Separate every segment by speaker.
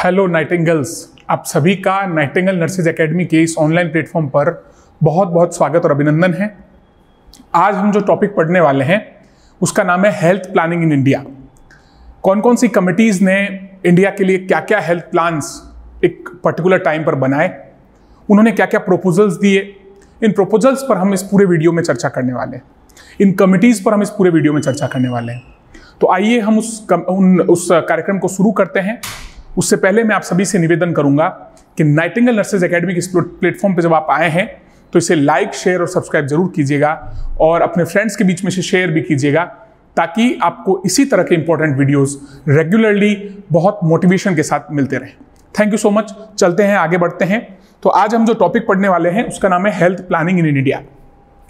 Speaker 1: Hello nightingales, आप सभी का नाइटिंगेल नर्सेज एकेडमी के इस ऑनलाइन प्लेटफॉर्म पर बहुत बहुत स्वागत और अभिनंदन है। आज हम जो टॉपिक पढ़ने वाले हैं उसका नाम है हेल्थ प्लानिंग इन इंडिया। कौन कौन सी कमिटीज़ ने इंडिया के लिए क्या क्या हेल्थ प्लान्स एक पर्टिकुलर टाइम पर बनाए, उन्होंने क्या क्या प्रपोजल्स दिए, इन प्रपोजल्स पर हम इस पूरे वीडियो में चर्चा करने वाले हैं। इन कमिटीज़ पर हम इस पूरे वीडियो में चर्चा करने वाले हैं। तो आइए हम उस कार्यक्रम को शुरू करते हैं। उससे पहले मैं आप सभी से निवेदन करूंगा कि नाइटिंगेल नर्सेज एकेडमी के इस प्लेटफॉर्म पे जब आप आए हैं तो इसे लाइक, शेयर और सब्सक्राइब जरूर कीजिएगा और अपने फ्रेंड्स के बीच में से शेयर भी कीजिएगा, ताकि आपको इसी तरह के इंपॉर्टेंट वीडियोस रेगुलरली बहुत मोटिवेशन के साथ मिलते रहें। Thank you so much. चलते हैं, आगे बढ़ते हैं। तो आज हम जो टॉपिक पढ़ने वाले हैं उसका नाम है हेल्थ प्लानिंग इन इंडिया।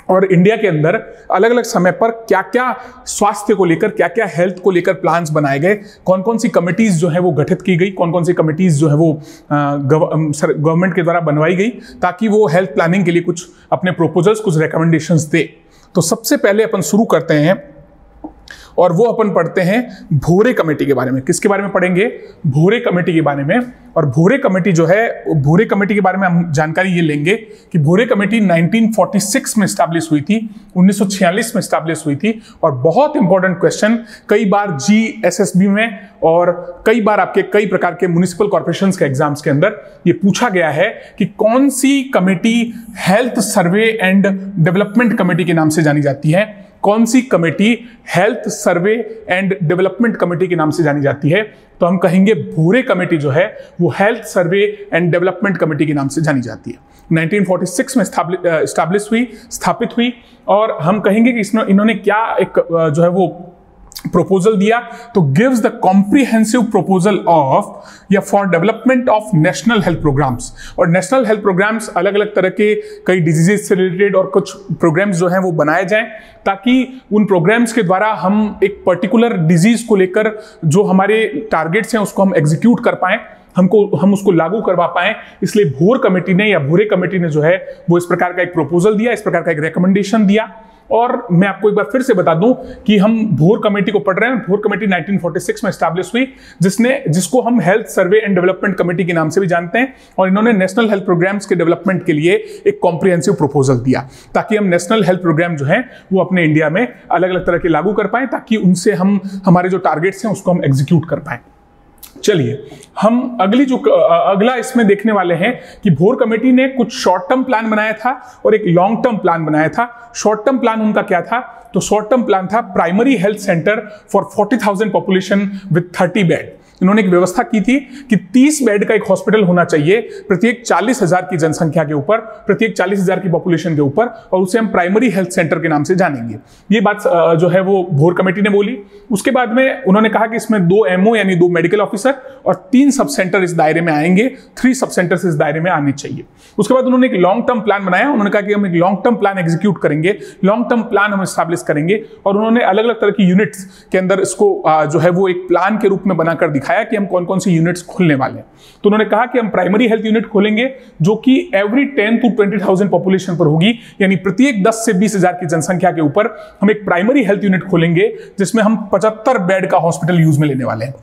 Speaker 1: और इंडिया के अंदर अलग अलग समय पर क्या क्या स्वास्थ्य को लेकर, क्या क्या हेल्थ को लेकर प्लान्स बनाए गए, कौन कौन सी कमिटीज जो है वो गठित की गई, कौन कौन सी कमिटीज जो है वो गवर्नमेंट के द्वारा बनवाई गई, ताकि वो हेल्थ प्लानिंग के लिए कुछ अपने प्रोपोजल्स, कुछ रिकमेंडेशंस दे। तो सबसे पहले अपन शुरू करते हैं और वो अपन पढ़ते हैं भोरे कमेटी के बारे में। किसके बारे में पढ़ेंगे? भोरे कमेटी के बारे में। और भोरे कमेटी जो है, भोरे कमेटी के बारे में हम जानकारी ये लेंगे कि भोरे कमेटी 1946 में स्टैब्लिश हुई थी, 1946 में स्टैब्लिश हुई थी। और बहुत इंपॉर्टेंट क्वेश्चन, कई बार GSSB में और कई बार आपके कई प्रकार के म्युनिसिपल कॉर्पोरेशंस के एग्जाम्स के अंदर ये पूछा गया है कि कौन सी committee health survey and development committee के नाम से जानी जाती है। कौन सी committee health survey and development committee के नाम से जानी जाती है? तो हम कहेंगे भोरे कमेटी जो है वो health survey and development committee के नाम से जानी जाती है। 1946 में स्टैब्लिश हुई, स्थापित हुई। और हम कहेंगे कि इसमें इन्होंने क्या एक जो है वो प्रपोजल दिया, तो gives the comprehensive proposal of या for development of national health programs. और नेशनल हेल्थ प्रोग्राम्स अलग अलग तरह के कई डिजीजेज से रिलेटेड और कुछ प्रोग्राम्स जो हैं वो बनाए जाएं, ताकि उन प्रोग्राम्स के द्वारा हम एक पर्टिकुलर डिजीज को लेकर जो हमारे टारगेट्स हैं उसको हम एग्जीक्यूट कर पाएं, हम उसको लागू करवा पाएं। इसलिए भोर कमेटी ने या भोरे कमेटी ने जो है वो इस प्रकार का एक प्रपोजल दिया, इस प्रकार का एक रिकमेंडेशन दिया। और मैं आपको एक बार फिर से बता दूं कि हम भोर कमेटी को पढ़ रहे हैं। भोर कमेटी 1946 में स्टैब्लिश हुई, जिसको हम health survey and development committee के नाम से भी जानते हैं। और इन्होंने नेशनल हेल्थ प्रोग्राम्स के डेवलपमेंट के लिए एक कॉम्प्रिहेंसिव प्रपोजल दिया, ताकि हम नेशनल हेल्थ प्रोग्राम जो है वो अपने इंडिया में अलग अलग तरह के लागू कर पाएं, ताकि उनसे हम हमारे जो टारगेट्स हैं उसको हम एग्जीक्यूट कर पाएं। चलिए, हम अगला इसमें देखने वाले हैं कि भोर कमेटी ने कुछ शॉर्ट टर्म प्लान बनाया था और एक लॉन्ग टर्म प्लान बनाया था। शॉर्ट टर्म प्लान उनका क्या था? तो शॉर्ट टर्म प्लान था primary health centre for 40,000 population with 30 bed. इन्होंने एक व्यवस्था की थी कि 30 बेड का एक हॉस्पिटल होना चाहिए प्रत्येक 40,000 की जनसंख्या के ऊपर, प्रत्येक 40,000 की पॉपुलेशन के ऊपर, और उसे हम प्राइमरी हेल्थ सेंटर के नाम से जानेंगे। ये बात जो है वो भोर कमेटी ने बोली। उसके बाद में उन्होंने कहा कि इसमें 2 MO यानी 2 मेडिकल ऑफिसर और 3 सब सेंटर इस दायरे में आएंगे, 3 सब सेंटर्स इस दायरे में आने चाहिए। उसके बाद उन्होंने एक लॉन्ग टर्म प्लान बनाया। उन्होंने कहा कि हम एक लॉन्ग टर्म प्लान एग्जीक्यूट करेंगे, लॉन्ग टर्म प्लान हम एस्टैब्लिश करेंगे। और उन्होंने अलग अलग तरह की यूनिट्स के अंदर इसको जो है वो एक प्लान के रूप में बनाकर दिखाया कि हम कौन कौन सी यूनिट्स खोलने वाले हैं। तो उन्होंने कहा कि हम प्राइमरी हेल्थ यूनिट खोलेंगे जो कि एवरी 10 to 20,000 पॉपुलेशन पर होगी, यानी प्रत्येक 10 से 20,000 की जनसंख्या के ऊपर हम एक प्राइमरी हेल्थ यूनिट खोलेंगे, जिसमें हम 75 बेड का हॉस्पिटल यूज में लेने वाले हैं।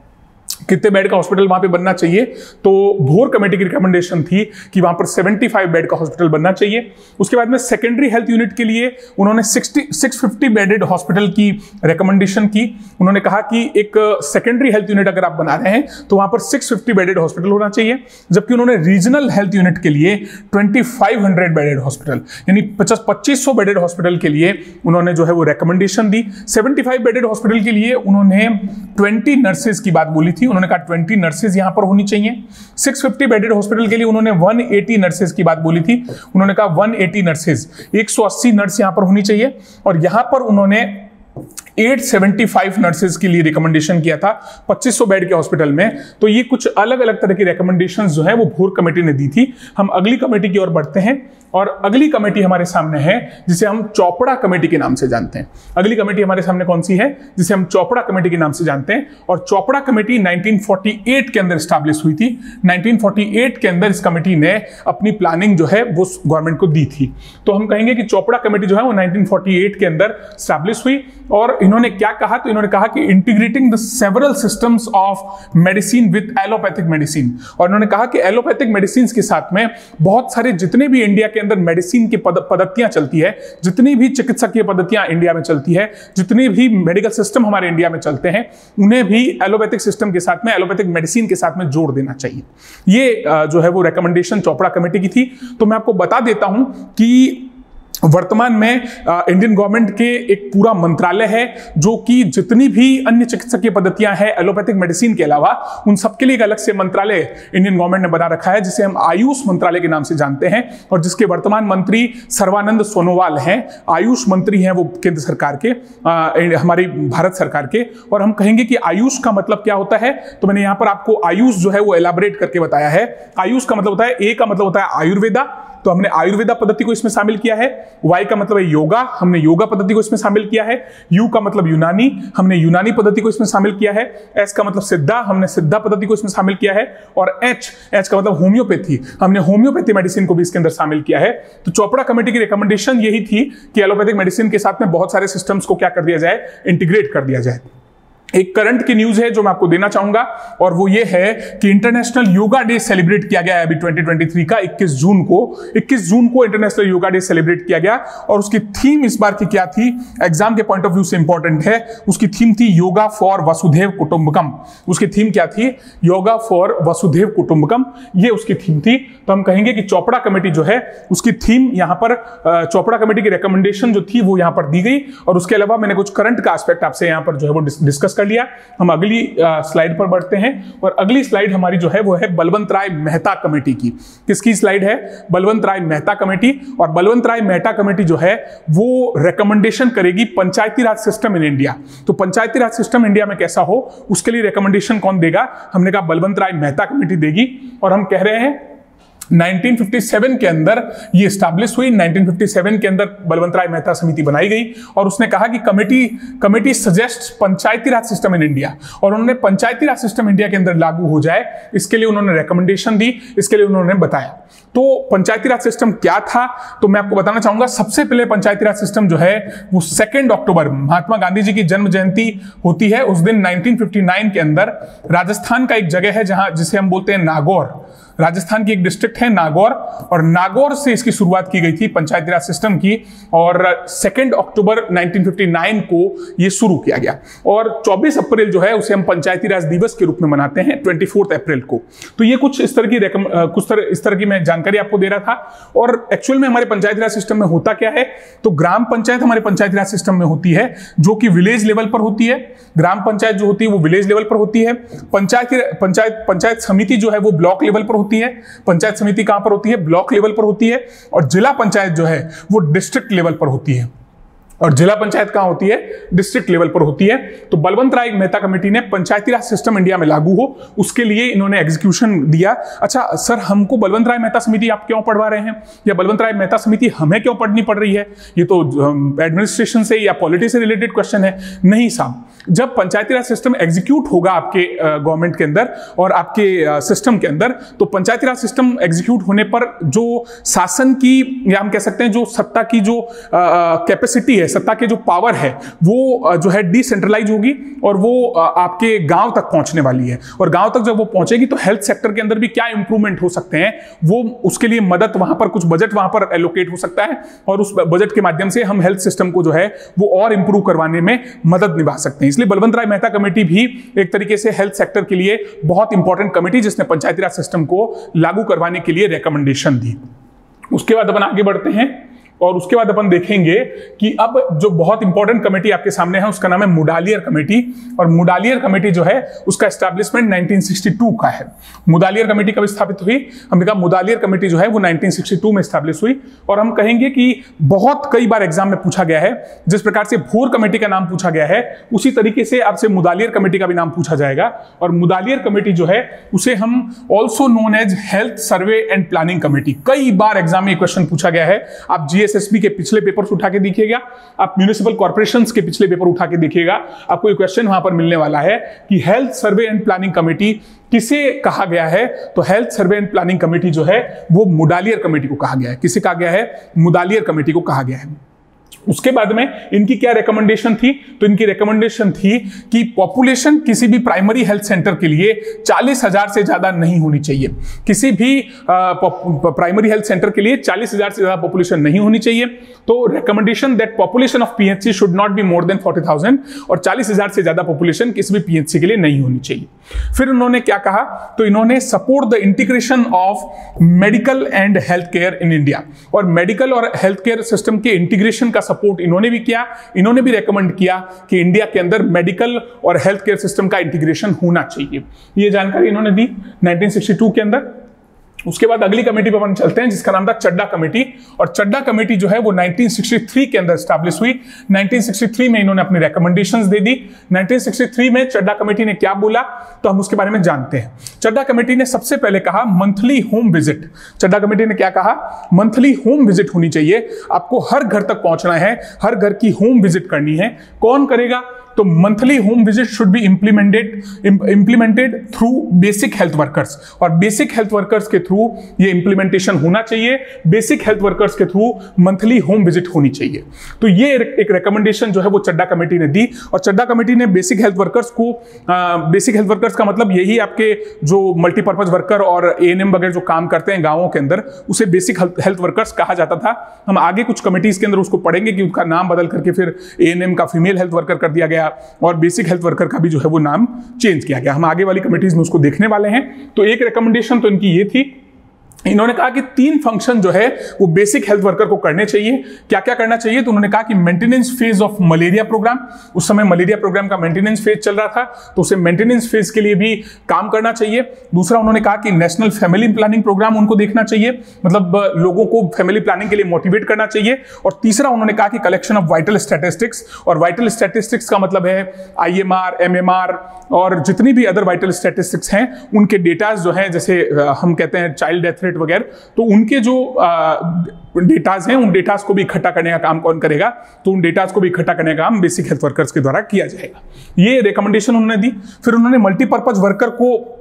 Speaker 1: कितने बेड का हॉस्पिटल वहां पे बनना चाहिए? तो भोर कमेटी की रिकमेंडेशन थी कि वहां पर 75 बेड का हॉस्पिटल बनना चाहिए। उसके बाद में सेकेंडरी हेल्थ यूनिट के लिए उन्होंने 650 बेडेड हॉस्पिटल की रिकमेंडेशन की। उन्होंने कहा कि एक सेकेंडरी हेल्थ यूनिट अगर आप बना रहे हैं तो वहां पर 650 बेडेड हॉस्पिटल होना चाहिए। जबकि उन्होंने रीजनल हेल्थ यूनिट के लिए 2500 बेडेड हॉस्पिटल यानी 2500 बेडेड हॉस्पिटल के लिए उन्होंने जो है वो रिकमेंडेशन दी। 75 बेडेड हॉस्पिटल के लिए उन्होंने 20 नर्सेज की बात बोली थी। उन्होंने कहा 20 नर्सेज यहां पर होनी चाहिए। 650 बेडेड हॉस्पिटल के लिए उन्होंने 180 नर्सेज की बात बोली थी। उन्होंने कहा 180 नर्सेज, 180 नर्स यहां पर होनी चाहिए। और यहां पर उन्होंने 875 नर्सेज के लिए रिकमेंडेशन किया था 2500 बेड के हॉस्पिटल में। तो ये कुछ अलग अलग तरह की रिकमेंडेशंस जो है वो भोर कमेटी ने दी थी। हम अगली कमेटी की ओर बढ़ते हैं और अगली कमेटी हमारे सामने है जिसे हम चोपड़ा कमेटी के नाम से जानते हैं। अगली कमेटी हमारे सामने कौन सी है? जिसे हम चोपड़ा कमेटी के नाम से जानते हैं। और चोपड़ा कमेटी 1948 के अंदर स्टैब्लिश हुई थी। 1948 के अंदर इस कमेटी ने अपनी प्लानिंग जो है वो गवर्नमेंट को दी थी। तो हम कहेंगे कि चोपड़ा कमेटी जो है वो 1948 के अंदर स्टैब्लिश हुई और इन्होंने क्या कहा, तो इन्होंने कहा कि integrating the several systems of medicine with allopathic medicine. और इन्होंने कहा कि एलोपैथिक मेडिसिन के साथ में बहुत सारे जितने भी इंडिया के अंदर मेडिसिन की पद्धतियां चलती है, जितनी भी चिकित्सकीय पद्धतियां इंडिया में चलती है, जितने भी मेडिकल सिस्टम हमारे इंडिया में चलते हैं, उन्हें भी एलोपैथिक सिस्टम के साथ में, एलोपैथिक मेडिसिन के साथ में जोड़ देना चाहिए। ये जो है वो रिकमेंडेशन चोपड़ा कमेटी की थी। तो मैं आपको बता देता हूं कि वर्तमान में इंडियन गवर्नमेंट के एक पूरा मंत्रालय है जो कि जितनी भी अन्य चिकित्सकीय पद्धतियां हैं एलोपैथिक मेडिसिन के अलावा, उन सबके लिए एक अलग से मंत्रालय इंडियन गवर्नमेंट ने बना रखा है, जिसे हम आयुष मंत्रालय के नाम से जानते हैं, और जिसके वर्तमान मंत्री सर्बानंद सोनोवाल हैं। आयुष मंत्री हैं वो केंद्र सरकार के, हमारी भारत सरकार के। और हम कहेंगे कि आयुष का मतलब क्या होता है, तो मैंने यहां पर आपको आयुष जो है वो एलाबोरेट करके बताया है। आयुष का मतलब होता है, ए का मतलब होता है आयुर्वेदा, तो हमने आयुर्वेदा पद्धति को इसमें शामिल किया है। वाई का मतलब है योगा, हमने योगा पद्धति को इसमें शामिल किया है। यू का मतलब यूनानी, हमने यूनानी पद्धति को इसमें शामिल किया है। एस का मतलब सिद्धा, हमने सिद्धा पद्धति को इसमें शामिल किया है। और एच का मतलब होम्योपैथी, हमने होम्योपैथी मेडिसिन को भी इसके अंदर शामिल किया है। तो चोपड़ा कमेटी की रिकमेंडेशन यही थी कि एलोपैथिक मेडिसिन के साथ में बहुत सारे सिस्टम्स को क्या कर दिया जाए, इंटीग्रेट कर दिया जाए। एक करंट की न्यूज है जो मैं आपको देना चाहूंगा, और वो ये है कि इंटरनेशनल योगा डे सेलिब्रेट किया गया है अभी 2023 का 21 जून को इंटरनेशनल योगा डे सेलिब्रेट किया गया। और उसकी थीम इस बार की क्या थी, एग्जाम के पॉइंट ऑफ व्यू से इंपॉर्टेंट है, उसकी थीम थी योगा फॉर वसुधैव कुटुंबकम। उसकी थीम क्या थी, योगा फॉर वसुधैव कुटुंबकम, ये उसकी थीम थी। तो हम कहेंगे कि चोपड़ा कमेटी जो है उसकी थीम यहां पर, चोपड़ा कमेटी की रिकमेंडेशन जो थी वो यहां पर दी गई। और उसके अलावा मैंने कुछ करंट का एस्पेक्ट आपसे यहां पर जो है वो डिस्कस कर लिया। हम अगली स्लाइड पर बढ़ते हैं, और अगली स्लाइड हमारी जो है वो है बलवंत राय मेहता कमेटी की। किसकी स्लाइड है, बलवंत राय मेहता कमेटी। और बलवंत राय मेहता कमेटी जो है वो रिकमेंडेशन करेगी पंचायती राज सिस्टम इन इंडिया। तो पंचायती राज सिस्टम इंडिया में कैसा हो, उसके लिए रिकमेंडेशन कौन देगा, हमने कहा बलवंत राय मेहता कमेटी देगी। और हम कह रहे हैं 1957 के अंदर ये स्टैब्लिश हुई। 1957 के अंदर बलवंत राय मेहता समिति बनाई गई, और उसने कहा कि committee suggest Panchayati Raj system in India, और उन्होंने पंचायती राज सिस्टम इंडिया के अंदर लागू हो जाए, इसके लिए उन्होंने रिकमेंडेशन दी, इसके लिए उन्होंने बताया। तो पंचायती राज सिस्टम क्या था, तो मैं आपको बताना चाहूंगा। सबसे पहले पंचायती राज सिस्टम जो है वो 2 अक्टूबर, महात्मा गांधी जी की जन्म जयंती होती है, उस दिन 1959 के अंदर राजस्थान का एक जगह है जहां, जिसे हम बोलते हैं नागौर, राजस्थान की एक डिस्ट्रिक्ट है नागौर, और नागौर से इसकी शुरुआत की गई थी पंचायती राज सिस्टम की। और 2 अक्टूबर 1959 को ये शुरू किया गया, और 24 अप्रैल जो है उसे हम पंचायती राज दिवस के रूप में मनाते हैं, 24 अप्रैल को। तो ये कुछ इस तरह की मैं जानकारी आपको दे रहा था। और एक्चुअल में हमारे पंचायती राज सिस्टम में होता क्या है, तो ग्राम पंचायत हमारे पंचायती राज सिस्टम में होती है, जो कि विलेज लेवल पर होती है। ग्राम पंचायत जो होती है वो विलेज लेवल पर होती है। पंचायत समिति जो है वो ब्लॉक लेवल पर होती है। पंचायत समिति कहां पर होती है, ब्लॉक लेवल पर होती है। और जिला पंचायत जो है वो डिस्ट्रिक्ट लेवल पर होती है। और जिला पंचायत कहां होती है, डिस्ट्रिक्ट लेवल पर होती है। तो बलवंत राय मेहता कमेटी ने पंचायती राज सिस्टम इंडिया में लागू हो, उसके लिए इन्होंने एग्जीक्यूशन दिया। अच्छा सर, हमको बलवंत राय मेहता समिति आप क्यों पढ़वा रहे हैं, या बलवंत राय मेहता समिति हमें क्यों पढ़नी पड़ रही है, ये तो एडमिनिस्ट्रेशन से या पॉलिटी से रिलेटेड क्वेश्चन है। नहीं साहब, जब पंचायती राज सिस्टम एग्जीक्यूट होगा आपके गवर्नमेंट के अंदर और आपके सिस्टम के अंदर, तो पंचायती राज सिस्टम एग्जीक्यूट होने पर जो शासन की, या हम कह सकते हैं जो सत्ता की जो कैपेसिटी है, सत्ता के जो पावर है, वो जो है डिसेंट्रलाइज होगी, और वो आपके गांव तक पहुंचने वाली है। और गांव तक जब वो पहुंचेगी तो हेल्थ सेक्टर के अंदर भी क्या इंप्रूवमेंट हो सकते हैं, वो उसके लिए मदद, वहां पर कुछ बजट वहां पर एलोकेट हो सकता है, और उस बजट के माध्यम से हम हेल्थ सिस्टम को जो है वो और इंप्रूव करवाने में मदद निभा सकते हैं। इसलिए बलवंत राय मेहता कमेटी भी एक तरीके से हेल्थ सेक्टर के लिए बहुत इंपॉर्टेंट कमेटी, जिसने पंचायती राज सिस्टम को लागू करवाने के लिए रिकमेंडेशन दी। उसके बाद अपन आगे बढ़ते हैं, और उसके बाद अपन देखेंगे कि अब जो बहुत इंपॉर्टेंट कमेटी आपके सामने है उसका नाम है मुडालियर कमेटी। और मुडालियर कमेटी जो है उसका एस्टैब्लिशमेंट 1962 का है। मुडालियर कमेटी कब स्थापित हुई, हमने कहा मुडालियर कमेटी जो है वो 1962 में एस्टैब्लिश हुई। और हम कहेंगे कि बहुत कई बार एग्जाम में पूछा गया है, जिस प्रकार से भोर कमेटी का नाम पूछा गया है उसी तरीके से आपसे मुडालियर कमेटी का भी नाम पूछा जाएगा। और मुडालियर कमेटी जो है उसे हम also known as health survey and planning committee, कई बार एग्जाम में क्वेश्चन पूछा गया है। आप एसएसबी के पिछले पेपर्स उठा के देखिएगा, आप म्युनिसिपल कॉर्पोरेशंस के पिछले पेपर उठा के देखिएगा, आपको ये क्वेश्चन वहां पर मिलने वाला है कि health survey and planning committee किसे कहा गया है। तो health survey and planning committee जो है वो मुडालियर कमेटी को कहा गया है। किसे कहा गया है, मुडालियर कमेटी को कहा गया है। उसके बाद में इनकी क्या रिकमेंडेशन थी? तो इनकी रिकमेंडेशन थी कि पॉपुलेशन किसी भी प्राइमरी हेल्थ सेंटर के लिए 40,000 से ज्यादा नहीं होनी चाहिए। किसी भी प्राइमरी हेल्थ सेंटर के लिए 40,000 से ज्यादा पॉपुलेशन नहीं होनी चाहिए। तो recommendation that population of PHC should not be more than 40,000, और 40,000 से ज्यादा पॉपुलेशन किसी भी पीएचसी के लिए नहीं होनी चाहिए। फिर उन्होंने क्या कहा? तो इन्होंने support the integration of medical and health care in India, और मेडिकल और हेल्थ केयर सिस्टम के इंटीग्रेशन का सपोर्ट इन्होंने भी किया। इन्होंने भी रेकमेंड किया कि इंडिया के अंदर मेडिकल और हेल्थ केयर सिस्टम का इंटीग्रेशन होना चाहिए। ये जानकारी इन्होंने दी 1962 के अंदर। उसके बाद अगली कमेटी पर अपन चलते हैं जिसका नाम था चड्डा कमेटी, और चड्डा कमेटी जो है वो 1963 के अंदर स्टैब्लिश हुई। 1963 में इन्होंने अपनी रिकमेंडेशंस दे दी। 1963 में चड्डा कमेटी ने क्या बोला, तो हम उसके बारे में जानते हैं। चड्डा कमेटी ने सबसे पहले कहा मंथली होम विजिट। चड्डा कमेटी ने क्या कहा? मंथली होम विजिट होनी चाहिए, आपको हर घर तक पहुंचना है, हर घर की होम विजिट करनी है। कौन करेगा? तो monthly home visit should be implemented through basic health workers, और बेसिक हेल्थ वर्कर्स के थ्रू ये इंप्लीमेंटेशन होना चाहिए। बेसिक हेल्थ वर्कर्स के थ्रू मंथली होम विजिट होनी चाहिए। तो ये एक रिकमेंडेशन जो है वो चड्डा कमेटी ने दी, और चड्डा कमेटी ने बेसिक हेल्थ वर्कर्स को, बेसिक हेल्थ वर्कर्स का मतलब यही आपके जो मल्टीपर्पज वर्कर और एएनएम वगैरह जो काम करते हैं गांवों के अंदर, उसे बेसिक हेल्थ वर्कर्स कहा जाता था। हम आगे कुछ कमेटीज के अंदर उसको पढ़ेंगे कि उसका नाम बदल करके फिर एएनएम का फीमेल हेल्थ वर्कर कर दिया गया, और बेसिक हेल्थ वर्कर का भी जो है वो नाम चेंज किया गया। हम आगे वाली कमेटीज में उसको देखने वाले हैं। तो एक रिकमेंडेशन तो इनकी ये थी, इन्होंने कहा कि 3 फंक्शन जो है वो बेसिक हेल्थ वर्कर को करने चाहिए। क्या क्या करना चाहिए? तो उन्होंने कहा कि maintenance phase of malaria programme, उस समय मलेरिया प्रोग्राम का मेंटेनेंस फेज चल रहा था, तो उसे मेंटेनेंस फेज के लिए भी काम करना चाहिए। दूसरा उन्होंने कहा कि नेशनल फैमिली प्लानिंग प्रोग्राम उनको देखना चाहिए, मतलब लोगों को फैमिली प्लानिंग के लिए मोटिवेट करना चाहिए। और तीसरा उन्होंने कहा कि कलेक्शन ऑफ वाइटल स्टैटिस्टिक्स, और वाइटल स्टैटिस्टिक्स का मतलब है IMR, MMR और जितनी भी अदर वाइटल स्टैटिस्टिक्स हैं उनके डेटाज जो हैं, जैसे हम कहते हैं चाइल्ड डेथ रेट वगैरह, तो उनके जो डेटाज हैं उन डेटाज को भी इकट्ठा करने का काम कौन करेगा? तो उन डेटाज को भी इकट्ठा करने का काम बेसिक हेल्थ वर्कर्स के द्वारा किया जाएगा। ये रिकमेंडेशन उन्होंने दी। फिर उन्होंने मल्टीपर्पज वर्कर को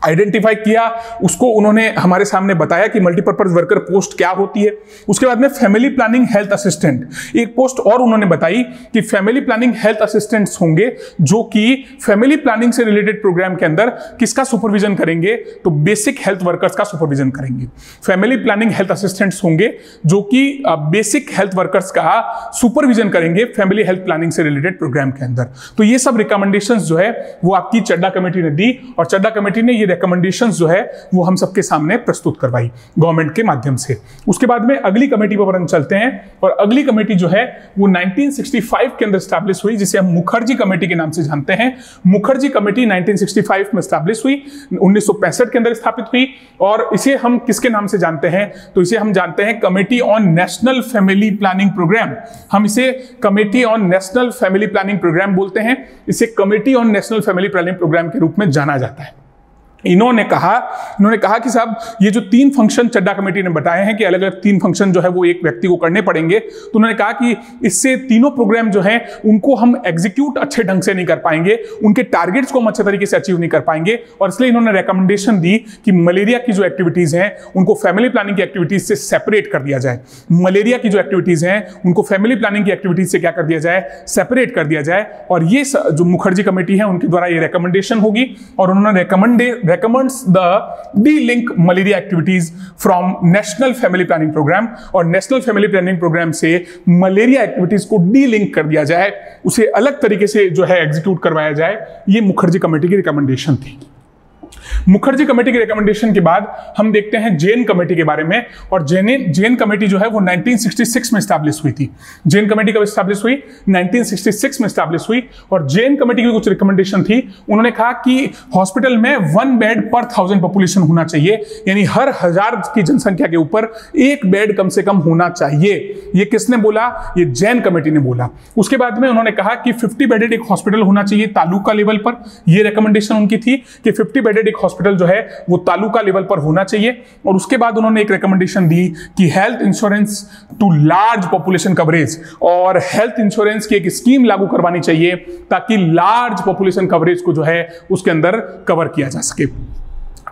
Speaker 1: आइडेंटिफाई किया, उसको उन्होंने हमारे सामने बताया कि मल्टीपर्पज वर्कर पोस्ट क्या होती है। उसके बाद में फैमिली प्लानिंग हेल्थ असिस्टेंट, एक पोस्ट और उन्होंने बताई कि फैमिली प्लानिंग हेल्थ असिस्टेंट्स होंगे जो कि फैमिली प्लानिंग से रिलेटेड प्रोग्राम के अंदर किसका सुपरविजन करेंगे? तो बेसिक हेल्थ वर्कर्स का सुपरविजन करेंगे। फैमिली प्लानिंग हेल्थ असिस्टेंट्स होंगे जो कि बेसिक हेल्थ वर्कर्स का सुपरविजन करेंगे फैमिली हेल्थ प्लानिंग से रिलेटेड प्रोग्राम के अंदर। तो ये सब रिकमेंडेशंस जो है वो आपकी चड्डा कमेटी ने दी, और चड्डा कमेटी ने ये रिकमेंडेशंस जो है वो हम सबके सामने प्रस्तुत करवाई गवर्नमेंट के माध्यम से। उसके बाद में अगली कमेटी पर हम चलते हैं, और अगली कमेटी जो है वो 1965 के अंदर स्टैब्लिश हुई, जिसे हम मुखर्जी कमेटी के नाम से जानते हैं। मुखर्जी कमेटी 1965 में स्टैब्लिश हुई, 1965 के अंदर स्थापित हुई, और इसे हम किसके नाम से जानते हैं? तो इसे हम जानते हैं committee on national family planning programme. हम इसे committee on national family planning programme बोलते हैं, इसे committee on national family planning programme के रूप में जाना जाता है। इन्होंने कहा कि साहब ये जो 3 फंक्शन चड्डा कमेटी ने बताए हैं कि अलग अलग 3 फंक्शन जो है वो एक व्यक्ति को करने पड़ेंगे, तो उन्होंने कहा कि इससे तीनों प्रोग्राम जो हैं उनको हम एग्जीक्यूट अच्छे ढंग से नहीं कर पाएंगे, उनके टारगेट्स को हम अच्छे तरीके से अचीव नहीं कर पाएंगे, और इसलिए इन्होंने रिकमेंडेशन दी कि मलेरिया की जो एक्टिविटीज हैं उनको फैमिली प्लानिंग की एक्टिविटीज से सेपरेट कर दिया जाए। मलेरिया की जो एक्टिविटीज हैं उनको फैमिली प्लानिंग की एक्टिविटीज से क्या कर दिया जाए? सेपरेट कर दिया जाए। और ये जो मुखर्जी कमेटी है उनके द्वारा ये रिकमेंडेशन होगी, और उन्होंने recommends the de-link malaria activities from National Family Planning Program, और National Family Planning Program से मलेरिया एक्टिविटीज को डी-लिंक कर दिया जाए, उसे अलग तरीके से जो है एग्जीक्यूट करवाया जाए। ये मुखर्जी कमेटी की रिकमेंडेशन थी। मुखर्जी कमेटी के रिकमेंडेशन के बाद हम देखते हैं जैन कमेटी के बारे में, और जैन कमेटी जो है वो 1966 में स्टैब्लिश हुई थी। जैन कमेटी कब स्टैब्लिश हुई? 1966 में स्टैब्लिश हुई, और जैन कमेटी की कुछ रिकमेंडेशन थी। उन्होंने कहा कि हॉस्पिटल में 1 बेड पर 1000 पॉपुलेशन होना चाहिए, यानी हर 1000 की जनसंख्या के ऊपर 1 बेड कम से कम होना चाहिए। ये किसने बोला? ये जैन कमेटी ने बोला। उसके बाद में उन्होंने कहा कि 50 बेडेड एक हॉस्पिटल होना चाहिए तालुका लेवल पर। यह रिकमेंडेशन उनकी थी कि 50 बेडेड एक हॉस्पिटल जो है वो तालुका लेवल पर होना चाहिए। और उसके बाद उन्होंने एक रिकमेंडेशन दी कि health insurance to large population coverage, और हेल्थ इंश्योरेंस की एक स्कीम लागू करवानी चाहिए ताकि लार्ज पॉपुलेशन कवरेज को जो है उसके अंदर कवर किया जा सके।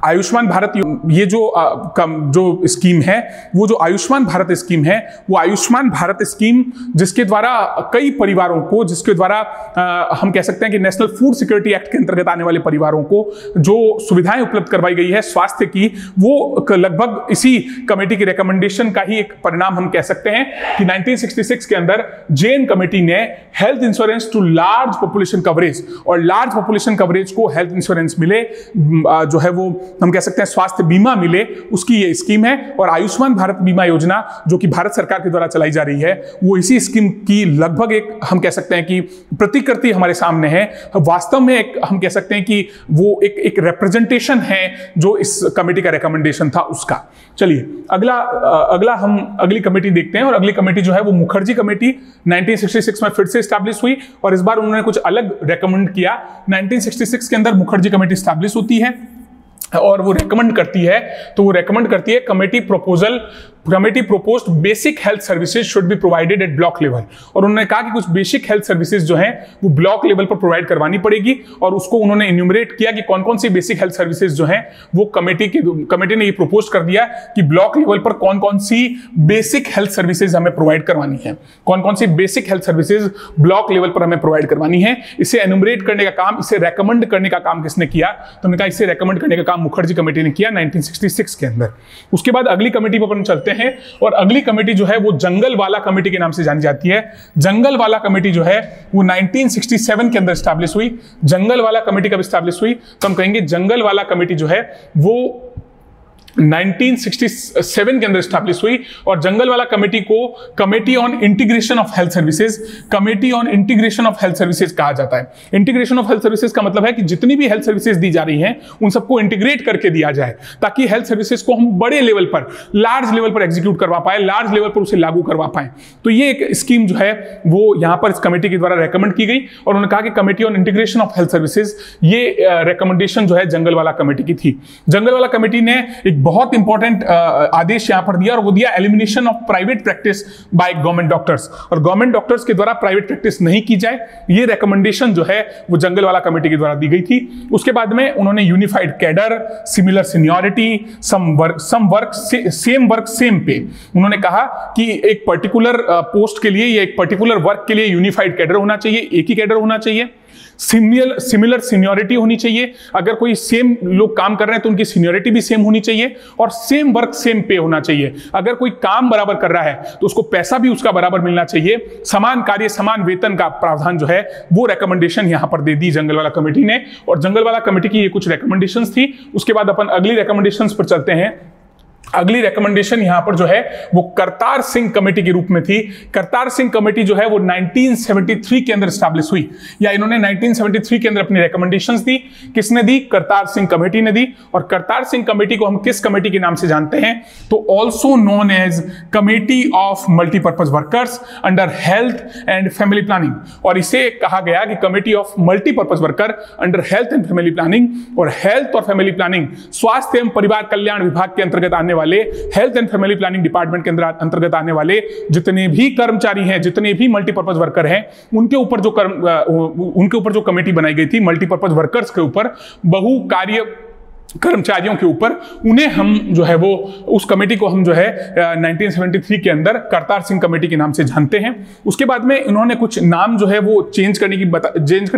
Speaker 1: आयुष्मान भारत ये जो स्कीम है, वो जो आयुष्मान भारत स्कीम है, वो आयुष्मान भारत स्कीम जिसके द्वारा कई परिवारों को, जिसके द्वारा हम कह सकते हैं कि नेशनल फूड सिक्योरिटी एक्ट के अंतर्गत आने वाले परिवारों को जो सुविधाएं उपलब्ध करवाई गई है स्वास्थ्य की, वो लगभग इसी कमेटी की रिकमेंडेशन का ही एक परिणाम हम कह सकते हैं कि 1966 के अंदर जैन कमेटी ने health insurance to large population coverage, और लार्ज पॉपुलेशन कवरेज को हेल्थ इंश्योरेंस मिले, जो है वो हम कह सकते हैं स्वास्थ्य बीमा मिले, उसकी ये स्कीम है। और आयुष्मान भारत बीमा योजना जो कि भारत सरकार के द्वारा चलाई जा रही है, वो इसी स्कीम की लगभग एक हम कह सकते हैं कि प्रतिकृति हमारे सामने है। वास्तव में एक हम कह सकते हैं कि वो एक रिप्रेजेंटेशन है जो इस कमेटी का रिकमेंडेशन था उसका। चलिए अगला हम अगली कमेटी देखते हैं, और अगली कमेटी जो है वो मुखर्जी कमेटी 1966 में फिर से स्टैब्लिश हुई, और इस बार उन्होंने कुछ अलग रेकमेंड किया। 1966 के अंदर मुखर्जी कमेटी स्टैब्लिश होती है और वो रेकमेंड करती है, तो वो रेकमेंड करती है committee proposed basic health services should be provided eight block level. और उन्होंने कहा कि कुछ बेसिक हेल्थ सर्विसेज जो हैं वो ब्लॉक लेवल पर प्रोवाइड करवानी पड़ेगी, और उसको उन्होंने इन्यूमरेट किया कि कौन कौन सी बेसिक हेल्थ सर्विसेज जो हैं वो कमेटी ने ये प्रोपोज कर दिया कि ब्लॉक लेवल पर कौन कौन सी बेसिक हेल्थ सर्विसेज हमें प्रोवाइड करवानी है, कौन कौन सी basic health services block level पर हमें प्रोवाइड करवानी है। इसे एन्यूमरेट करने का काम, इसे रेकमेंड करने का काम किसने किया? तो हमने कहा इसे रेकमेंड करने का काम मुखर्जी कमेटी ने किया 1966 के अंदर। उसके बाद अगली कमेटी पर अपन चलते हैं, और अगली कमेटी जो है वो जंगलवाला कमेटी के नाम से जानी जाती है। जंगलवाला कमेटी जो है वो 1967 के अंदर स्टैब्लिश हुई। जंगलवाला कमेटी कब स्टैब्लिश हुई? तो हम कहेंगे जंगलवाला कमेटी जो है वो 1967 के अंदर स्टैब्लिश हुई, और जंगलवाला कमेटी को committee on integration of health services, committee on integration of health services कहा जाता है। इंटीग्रेशन ऑफ हेल्थ सर्विसेज का मतलब है कि जितनी भी हेल्थ सर्विसेज दी जा रही हैं उन सबको इंटीग्रेट करके दिया जाए, ताकि हेल्थ सर्विसेज को हम बड़े लेवल पर, लार्ज लेवल पर एग्जीक्यूट करवा पाए, लार्ज लेवल पर उसे लागू करवा पाए। तो ये एक स्कीम जो है वो यहां पर इस कमेटी के द्वारा रेकमेंड की गई, और उन्होंने कहा कि committee on integration of health services, ये रेकमेंडेशन जो है जंगलवाला कमेटी की थी। जंगलवाला कमेटी ने एक बहुत इंपॉर्टेंट आदेश यहां पर दिया, और वो दिया elimination of private practice by government doctors, और गवर्नमेंट डॉक्टर्स के द्वारा प्राइवेट प्रैक्टिस नहीं की जाए। ये रिकमेंडेशन जो है वो जंगलवाला कमेटी के द्वारा दी गई थी। उसके बाद में उन्होंने unified cadre, similar seniority, same work same पे, उन्होंने कहा कि एक पर्टिकुलर पोस्ट के लिए या एक पर्टिकुलर वर्क के लिए यूनिफाइड कैडर होना चाहिए, एक ही कैडर होना चाहिए। सिमिलर सीनियरिटी होनी चाहिए, अगर कोई सेम लोग काम कर रहे हैं तो उनकी सीनियरिटी भी सेम होनी चाहिए, और सेम वर्क सेम पे होना चाहिए। अगर कोई काम बराबर कर रहा है तो उसको पैसा भी उसका बराबर मिलना चाहिए। समान कार्य समान वेतन का प्रावधान जो है वो रिकमेंडेशन यहां पर दे दी जंगलवाला कमेटी ने, और जंगलवाला कमेटी की ये कुछ रिकमेंडेशंस थी। उसके बाद अपन अगली रिकमेंडेशंस पर चलते हैं। अगली रिकमेंडेशन यहां पर जो है वो करतार सिंह कमेटी के रूप में थी। करतार सिंह कमेटी जो है वो 1973 के अंदर स्टैब्लिश हुई, या इन्होंने 1973 के अंदर अपनी रिकमेंडेशंस दी। किसने दी? करतार सिंह कमेटी ने दी। और करतार सिंह कमेटी को हम किस कमेटी के नाम से जानते हैं? तो also known as committee of multipurpose workers under health and family planning, और इसे कहा गया कि committee of multipurpose worker under health and family planning. और हेल्थ और फैमिली प्लानिंग स्वास्थ्य एवं परिवार कल्याण विभाग के अंतर्गत आने वाले, health and family planning department के अंतर्गत आने वाले जितने भी कर्मचारी हैं, जितने भी मल्टीपर्पज वर्कर हैं, उनके ऊपर जो कमेटी बनाई गई थी, मल्टीपर्पज वर्कर्स के ऊपर, बहु कार्य कर्मचारियों के ऊपर, उन्हें हम जो है वो उस कमेटी को हम जो है 1973 के अंदर करतार सिंह कमेटी के नाम से जानते हैं। उसके बाद में इन्होंने कुछ नाम जो है वो चेंज करने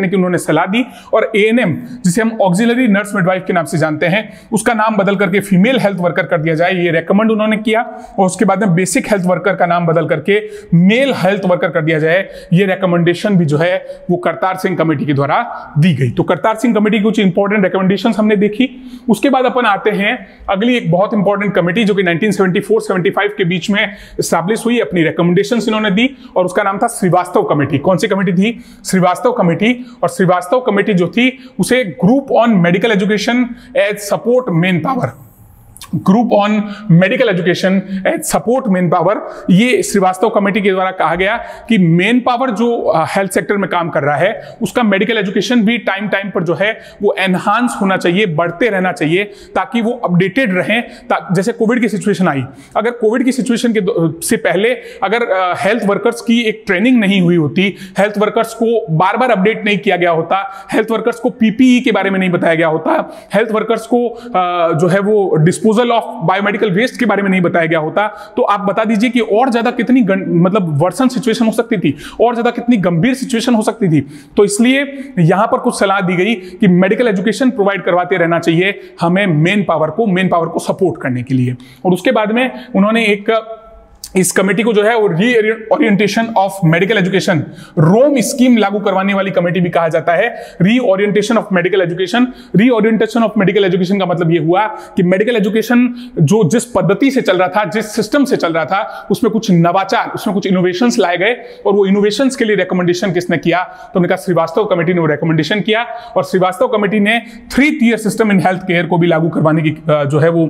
Speaker 1: की उन्होंने सलाह दी, और एएनएम जिसे हम ऑक्सिलरी नर्स मिडवाइफ के नाम से जानते हैं उसका नाम बदल करके फीमेल हेल्थ वर्कर कर दिया जाए, ये रेकमेंड उन्होंने किया। और उसके बाद में बेसिक हेल्थ वर्कर का नाम बदल करके मेल हेल्थ वर्कर कर दिया जाए, ये रिकमेंडेशन भी जो है वो करतार सिंह कमेटी के द्वारा दी गई। तो करतार सिंह कमेटी की कुछ इंपॉर्टेंट रिकमेंडेशंस हमने देखी। उसके बाद अपन आते हैं अगली एक बहुत इंपॉर्टेंट कमेटी जो कि 1974-75 के बीच में एस्टैब्लिश हुई, अपनी रिकमेंडेशंस इन्होंने दी, और उसका नाम था श्रीवास्तव कमेटी। कौन सी कमेटी थी? श्रीवास्तव कमेटी। और श्रीवास्तव कमेटी जो थी उसे group on medical education as support manpower, group on medical education and support manpower. ये श्रीवास्तव कमेटी के द्वारा कहा गया कि मेन पावर जो हेल्थ सेक्टर में काम कर रहा है उसका मेडिकल एजुकेशन भी टाइम टाइम पर जो है वो एनहांस होना चाहिए, बढ़ते रहना चाहिए, ताकि वो अपडेटेड रहें। जैसे कोविड की सिचुएशन आई, अगर कोविड की सिचुएशन से पहले अगर हेल्थ वर्कर्स की एक ट्रेनिंग नहीं हुई होती, हेल्थ वर्कर्स को बार बार अपडेट नहीं किया गया होता, हेल्थ वर्कर्स को पीपीई के बारे में नहीं बताया गया होता, हेल्थ वर्कर्स को जो है वो डिस्पोजल ऑफ बायोमेडिकल वेस्ट के बारे में नहीं बताया गया होता, तो आप बता दीजिए कि और ज्यादा कितनी मतलब वर्सन सिचुएशन हो सकती थी, और ज्यादा कितनी गंभीर सिचुएशन हो सकती थी। तो इसलिए यहां पर कुछ सलाह दी गई कि मेडिकल एजुकेशन प्रोवाइड करवाते रहना चाहिए हमें मेन पावर को सपोर्ट करने के लिए। और उसके बाद में उन्होंने इस कमेटी को जो है वो reorientation of medical education ROME scheme लागू करवाने वाली कमेटी भी कहा जाता है। Reorientation of medical education, reorientation of medical education का मतलब ये हुआ कि मेडिकल एजुकेशन जो जिस पद्धति से चल रहा था, जिस सिस्टम से चल रहा था, उसमें कुछ नवाचार, उसमें कुछ इनोवेशंस लाए गए, और वो इनोवेशंस के लिए रिकमेंडेशन किसने किया? तो हमने कहा श्रीवास्तव कमेटी ने वो रिकमेंडेशन किया, और श्रीवास्तव कमेटी ने 3 tier system in health care को भी लागू करवाने की जो है वो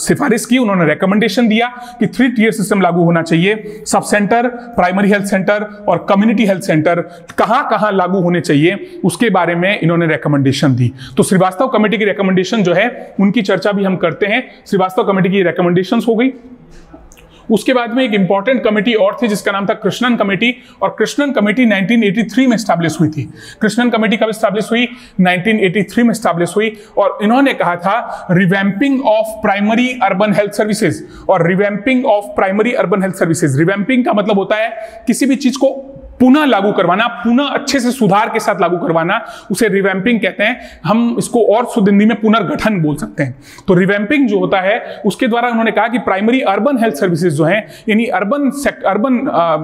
Speaker 1: सिफारिश की। उन्होंने रिकमेंडेशन दिया कि 3 टियर सिस्टम लागू होना चाहिए। Sub centre, primary health centre और कम्युनिटी हेल्थ सेंटर कहां लागू होने चाहिए, उसके बारे में इन्होंने रिकमेंडेशन दी। तो श्रीवास्तव कमेटी की रिकमेंडेशन जो है उनकी चर्चा भी हम करते हैं। श्रीवास्तव कमेटी की रिकमेंडेशंस हो गई। उसके बाद में एक इंपॉर्टेंट कमेटी और थी जिसका नाम था कृष्णन कमेटी, और कृष्णन कमेटी 1983 में स्टैब्लिश हुई थी। कृष्णन कमेटी कब स्टैब्लिश हुई? 1983 में स्टैब्लिश हुई, और इन्होंने कहा था revamping of primary urban health services और revamping of primary urban health services. Revamping का मतलब होता है किसी भी चीज को पुनः लागू करवाना, पुनः अच्छे से सुधार के साथ लागू करवाना, उसे रिवैम्पिंग कहते हैं। हम इसको और शुद्ध हिंदी में पुनर्गठन बोल सकते हैं। तो रिवैम्पिंग जो होता है उसके द्वारा उन्होंने कहा कि प्राइमरी अर्बन हेल्थ सर्विसेज जो हैं, यानी अर्बन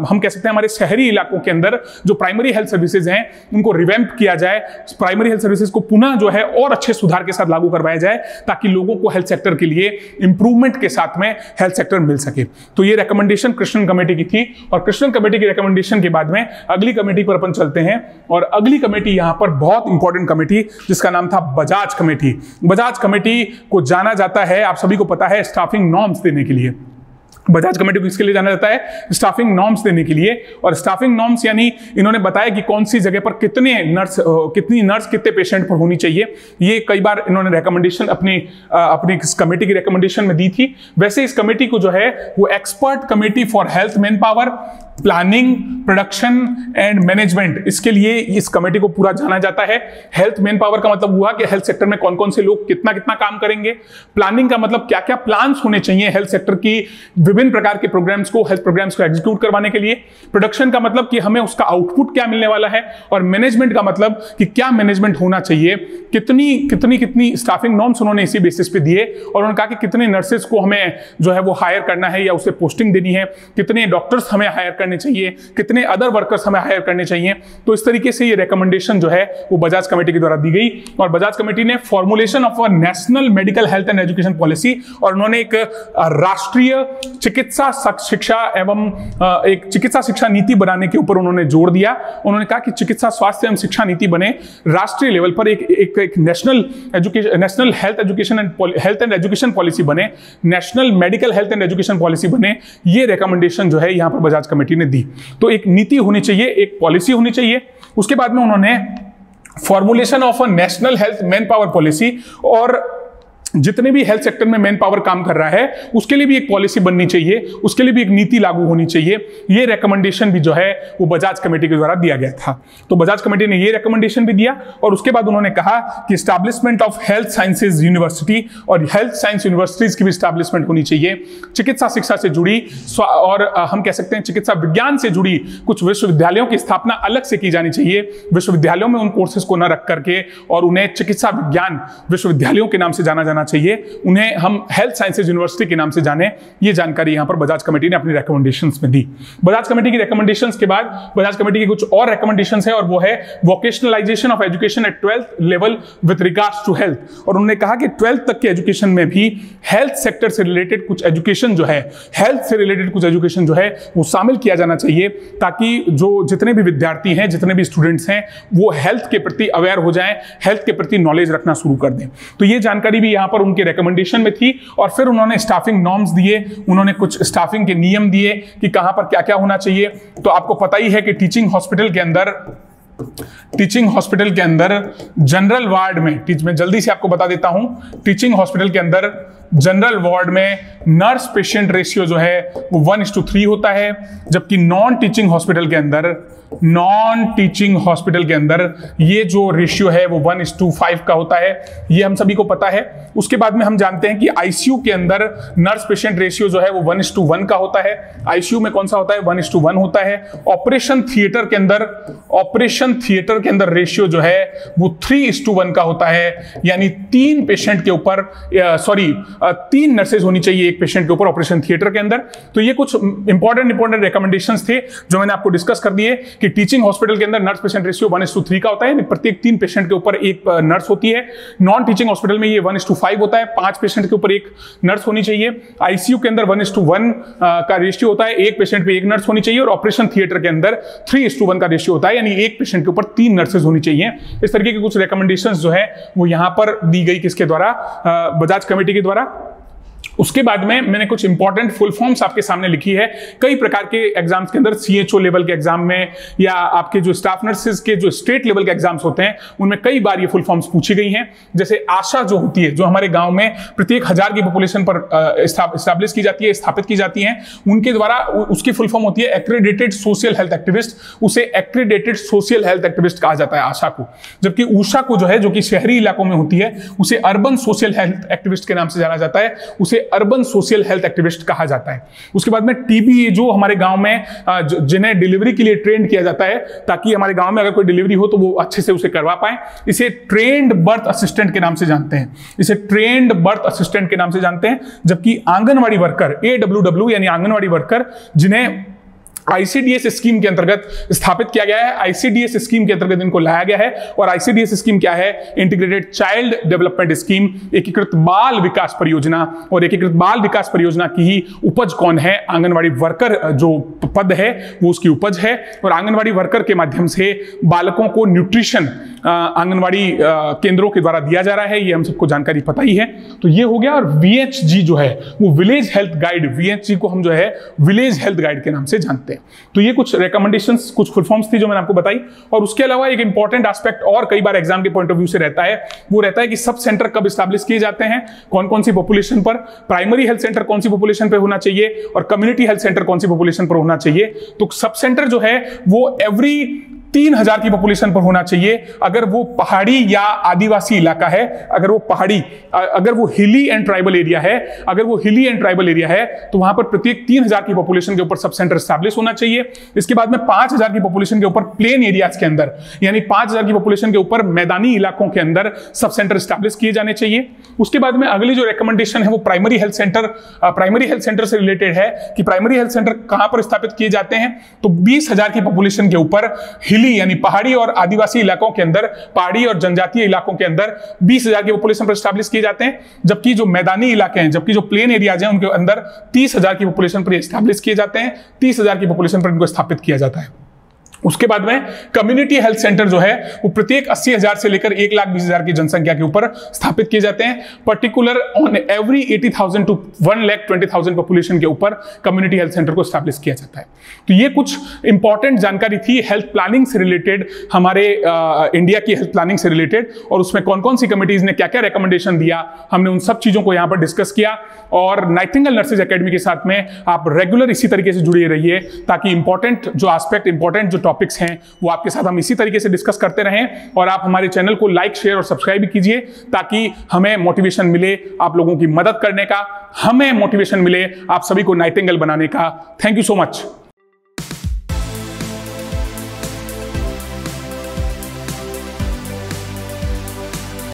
Speaker 1: हम कह सकते हैं हमारे शहरी इलाकों के अंदर जो प्राइमरी हेल्थ सर्विसेज हैं उनको रिवैम्प किया जाए, प्राइमरी हेल्थ सर्विसेज को पुनः जो है और अच्छे सुधार के साथ लागू करवाया जाए, ताकि लोगों को हेल्थ सेक्टर के लिए इंप्रूवमेंट के साथ में हेल्थ सेक्टर मिल सके। तो ये रिकमेंडेशन कृष्णन कमेटी की थी, और कृष्णन कमेटी की रिकमेंडेशन के बाद में अगली कमेटी पर अपन चलते हैं। और अगली कमेटी यहां पर बहुत इंपॉर्टेंट कमेटी जिसका नाम था बजाज कमेटी। बजाज कमेटी को जाना जाता है, आप सभी को पता है, स्टाफिंग नॉर्म्स देने के लिए। बजाज कमेटी को किसके लिए जाना जाता है? स्टाफिंग नॉर्म्स देने के लिए। और स्टाफिंग नॉर्म्स यानी इन्होंने बताया कि कौन सी जगह पर कितनी नर्स कितने पेशेंट पर होनी चाहिए। ये कई बार इन्होंने रिकमेंडेशन अपनी इस कमेटी की रिकमेंडेशन में दी थी। वैसे इस कमेटी को जो है वो expert committee for health man power, planning, production and management, इसके लिए इस कमेटी को पूरा जाना जाता है। हेल्थ मैन पावर का मतलब हुआ कि हेल्थ सेक्टर में कौन कौन से लोग कितना कितना काम करेंगे। प्लानिंग का मतलब क्या क्या प्लान्स होने चाहिए हेल्थ सेक्टर की विभिन्न प्रकार के प्रोग्राम्स को, हेल्थ प्रोग्राम्स को एग्जीक्यूट करवाने के लिए। प्रोडक्शन का मतलब कि हमें उसका आउटपुट क्या मिलने वाला है, और मैनेजमेंट का मतलब कि क्या मैनेजमेंट होना चाहिए। कितनी स्टाफिंग नॉर्म्स उन्होंने इसी बेसिस पे दिए, और उन्होंने कहा कि कितने नर्सेज को हमें जो है वो हायर करना है या उसे पोस्टिंग देनी है, कितने डॉक्टर्स हमें हायर करने चाहिए, कितने अदर वर्कर्स हमें हायर करने चाहिए। तो इस तरीके से ये रिकमेंडेशन जो है वो बजाज कमेटी के द्वारा दी गई। और बजाज कमेटी ने formulation of a national medical health and education policy, और उन्होंने एक राष्ट्रीय चिकित्सा शिक्षा एवं एक चिकित्सा शिक्षा नीति बनाने के ऊपर उन्होंने जोर दिया। उन्होंने कहा कि चिकित्सा स्वास्थ्य एवं शिक्षा नीति बने, राष्ट्रीय लेवल पर एक national health and education policy बने, national medical health and education policy बने। ये रिकमेंडेशन जो है यहां पर बजाज कमेटी ने दी। तो एक नीति होनी चाहिए, एक पॉलिसी होनी चाहिए। उसके बाद में उन्होंने formulation of a national health man power policy, और जितने भी हेल्थ सेक्टर में मैन पावर काम कर रहा है उसके लिए भी एक पॉलिसी बननी चाहिए, उसके लिए भी एक नीति लागू होनी चाहिए। ये रिकमेंडेशन भी जो है वो बजाज कमेटी के द्वारा दिया गया था। तो बजाज कमेटी ने ये रिकमेंडेशन भी दिया, और उसके बाद उन्होंने कहा कि establishment of health sciences university और हेल्थ साइंस यूनिवर्सिटीज की भी एस्टैब्लिशमेंट होनी चाहिए। चिकित्सा शिक्षा से जुड़ी और हम कह सकते हैं चिकित्सा विज्ञान से जुड़ी कुछ विश्वविद्यालयों की स्थापना अलग से की जानी चाहिए। विश्वविद्यालयों में उन कोर्सेज को न रख करके और उन्हें चिकित्सा विज्ञान विश्वविद्यालयों के नाम से जाना चाहिए, उन्हें हम हेल्थ साइंसेज यूनिवर्सिटी के नाम से जाने। ये जानकारी यहां पर बजाज कमेटी ने अपनी रिकमेंडेशंस में दी। बजाज कमेटी की रिकमेंडेशंस के बाद बजाज कमेटी की कुछ और रिकमेंडेशंस है, और वो है vocationalisation of education at 12th level with regards to health. और उन्होंने कहा कि 12th तक के एजुकेशन में भी हेल्थ सेक्टर से रिलेटेड कुछ एजुकेशन जो है, हेल्थ से रिलेटेड कुछ एजुकेशन जो है वो शामिल किया जाना चाहिए, ताकि जो जितने भी विद्यार्थी हैं, जितने भी स्टूडेंट्स हैं, वो हेल्थ के प्रति अवेयर हो जाएं, हेल्थ के प्रति नॉलेज रखना शुरू कर दें। तो ये जानकारी भी यहां पर उनके रिकमेंडेशन में थी, और फिर उन्होंने स्टाफिंग नॉर्म्स दिए, उन्होंने कुछ स्टाफिंग के नियम दिए कि कहां पर क्या क्या होना चाहिए। तो आपको पता ही है कि टीचिंग हॉस्पिटल के अंदर जनरल वार्ड में, मैं जल्दी से आपको बता देता हूं, टीचिंग हॉस्पिटल के अंदर जनरल वार्ड में नर्स पेशेंट रेशियो जो है वो 1:3 होता है, जबकि नॉन टीचिंग हॉस्पिटल के अंदर ये जो रेशियो है वो 1:5 का होता है। ये हम सभी को पता है। उसके बाद में हम जानते हैं कि आईसीयू के अंदर नर्स पेशेंट रेशियो जो है वो 1:1 का होता है। आईसीयू में कौन सा होता है? 1:1 होता है। ऑपरेशन थिएटर के अंदर रेशियो जो है वो 3:1 का होता है, यानी 3 पेशेंट के ऊपर 3 नर्सेज होनी चाहिए एक पेशेंट के ऊपर ऑपरेशन थिएटर के अंदर। तो ये कुछ इंपॉर्टेंट रिकमेंडेशंस थे जो मैंने आपको डिस्कस कर दिए कि टीचिंग हॉस्पिटल के अंदर नर्स पेशेंट रेशियो 1:3 का होता है, प्रत्येक 3 पेशेंट के ऊपर एक नर्स होती है। नॉन टीचिंग हॉस्पिटल में ये 1:5 होता है, 5 पेशेंट के ऊपर एक नर्स होनी चाहिए। आईसीयू के अंदर 1:1 का रेशियो होता है, एक पेशेंट पे एक नर्स होनी चाहिए, और ऑपरेशन थिएटर के अंदर 3:1 का रेशियो होता है, यानी एक पेशेंट के ऊपर 3 नर्सेज होनी चाहिए। इस तरीके की कुछ रिकमेंडेशंस जो है वो यहां पर दी गई, किसके द्वारा? बजाज कमेटी के द्वारा। उसके बाद में मैंने कुछ इंपॉर्टेंट फुल फॉर्म्स आपके सामने लिखी है। कई प्रकार के एग्जाम्स के अंदर, सीएचओ लेवल के एग्जाम में या आपके जो स्टाफ नर्सेज के जो स्टेट लेवल के एग्जाम्स होते हैं उनमें कई बार ये फुल फॉर्म्स पूछी गई हैं। जैसे आशा जो होती है, जो हमारे गांव में प्रत्येक 1000 की पॉपुलेशन पर स्टैब्लिश की जाती है, स्थापित की जाती है, उनके द्वारा उसकी फुल फॉर्म होती है एक्रेडिटेड सोशल हेल्थ एक्टिविस्ट। उसे एक्रेडिटेड सोशल हेल्थ एक्टिविस्ट कहा जाता है आशा को। जबकि ऊषा को जो है, जो कि शहरी इलाकों में होती है, उसे अर्बन सोशल हेल्थ एक्टिविस्ट के नाम से जाना जाता है, उसे अर्बन सोशल हेल्थ एक्टिविस्ट कहा जाता है। उसके बाद में टीबी, जो हमारे गांव में जिन्हें डिलीवरी के लिए ट्रेन किया जाता है, ताकि हमारे गांव में अगर कोई डिलीवरी हो तो वो अच्छे से उसे करवा पाए, इसे ट्रेन्ड बर्थ असिस्टेंट के नाम से जानते हैं। जबकि आंगनवाड़ी वर्कर, AWW यानी आंगनवाड़ी वर्कर, जिन्हें आईसीडीएस स्कीम के अंतर्गत स्थापित किया गया है, आईसीडीएस स्कीम के अंतर्गत इनको लाया गया है। और आईसीडीएस स्कीम क्या है? इंटीग्रेटेड चाइल्ड डेवलपमेंट स्कीम, एकीकृत बाल विकास परियोजना। और एकीकृत बाल विकास परियोजना की ही उपज कौन है? आंगनवाड़ी वर्कर जो पद है वो उसकी उपज है। और आंगनवाड़ी वर्कर के माध्यम से बालकों को न्यूट्रिशन आंगनवाड़ी केंद्रों के द्वारा दिया जा रहा है, ये हम सबको जानकारी पता ही है। तो ये हो गया। और VHG जो है वो विलेज हेल्थ गाइड, VHG को हम जो है विलेज हेल्थ गाइड के नाम से जानते हैं। तो ये कुछ रिकमेंडेशंस, कुछ फुल फॉर्म्स थी जो मैंने आपको बताई। और उसके अलावा एक इंपॉर्टेंट एस्पेक्ट और कई बार एग्जाम के पॉइंट ऑफ व्यू से रहता है, वो रहता है कि सब सेंटर कब एस्टैब्लिश किए जाते हैं, कौन कौन सी पॉपुलेशन पर। प्राइमरी हेल्थ सेंटर कौन सी पॉपुलेशन पर होना चाहिए, और कम्युनिटी हेल्थ सेंटर कौन सी पॉपुलेशन पर होना चाहिए। तो सब सेंटर जो है वो एवरी 3000 की पॉपुलेशन पर होना चाहिए। अगर वो पहाड़ी या आदिवासी इलाका है, अगर वो हिली एंड ट्राइबल एरिया है, तो वहां पर प्रत्येक 3000 की पॉपुलेशन के ऊपर सब सेंटर एस्टैब्लिश होना चाहिए। इसके बाद में 5000 की पॉपुलेशन के ऊपर प्लेन एरियाज के अंदर, यानी 5000 की पॉपुलेशन के ऊपर मैदानी इलाकों के अंदर सब सेंटर एस्टैब्लिश किए जाने चाहिए। उसके बाद में अगली जो रिकमेंडेशन है वो प्राइमरी हेल्थ सेंटर से रिलेटेड है कि प्राइमरी हेल्थ सेंटर कहां पर स्थापित किए जाते हैं। तो 20000 की पॉपुलेशन के ऊपर यानी पहाड़ी और आदिवासी इलाकों के अंदर, पहाड़ी और जनजातीय इलाकों के अंदर 20000 की पॉपुलेशन पर एस्टैब्लिश किए जाते हैं। जबकि जो मैदानी इलाके हैं, जबकि जो प्लेन एरियाज हैं, उनके अंदर 30000 की पॉपुलेशन पर एस्टैब्लिश किए जाते हैं, 30000 की पॉपुलेशन पर इनको स्थापित किया जाता है। उसके बाद में कम्युनिटी हेल्थ सेंटर जो है वो प्रत्येक 80,000 से लेकर 1,20,000 की जनसंख्या के ऊपर स्थापित किए जाते हैं। Particular on every 80,000 to 1,20,000 population के ऊपर कम्युनिटी हेल्थ सेंटर को स्थापित किया जाता है। तो ये कुछ इंपॉर्टेंट जानकारी थी हेल्थ प्लानिंग से रिलेटेड, हमारे इंडिया की हेल्थ प्लानिंग से रिलेटेड, और उसमें कौन कौन सी कमिटीज ने क्या क्या रिकमेंडेशन दिया, हमने उन सब चीजों को यहां पर डिस्कस किया। और नाइटिंगेल नर्सेज एकेडमी के साथ में आप रेगुलर इसी तरीके से जुड़े रहिए, ताकि इंपॉर्टेंट जो एस्पेक्ट, इंपॉर्टेंट जो टॉपिक्स हैं वो आपके साथ हम इसी तरीके से डिस्कस करते रहें। और आप हमारे चैनल को लाइक, शेयर और सब्सक्राइब भी कीजिए, ताकि हमें मोटिवेशन मिले आप लोगों की मदद करने का, हमें मोटिवेशन मिले आप सभी को नाइटिंगेल बनाने का। Thank you so much.